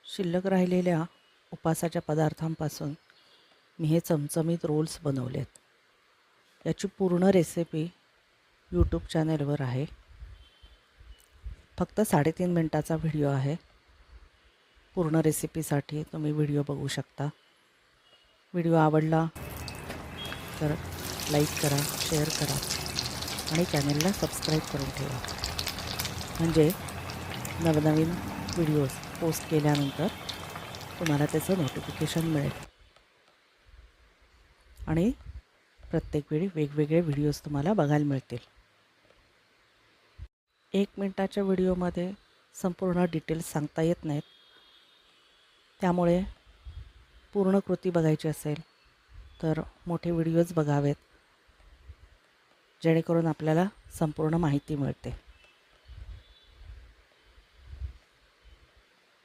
शिल्लक राहिलेल्या उपासाच्या पदार्थांपासून मी हे चमचमीत रोल्स बनवलेत. याची पूर्ण रेसिपी यूट्यूब चॅनेलवर आहे. फक्त 3.5 मिनटाचा व्हिडिओ आहे. पूर्ण रेसिपीसाठी तुम्ही व्हिडिओ बघू शकता. व्हिडिओ आवडला तर लाईक करा, शेअर करा आणि चॅनेलला सबस्क्राईब करून ठेवा. म्हणजे नवनवीन व्हिडिओज पोस्ट केल्यानंतर तुम्हाला त्याचं नोटिफिकेशन मिळेल आणि प्रत्येक वेळी वेगवेगळे व्हिडिओज तुम्हाला बघायला मिळतील. 1 मिनटाच्या व्हिडिओमध्ये संपूर्ण डिटेल्स सांगता येत नाहीत. त्यामुळे पूर्ण कृती बघायची असेल तर मोठे व्हिडिओज बघावेत, जेणेकरून आपल्याला संपूर्ण माहिती मिळते.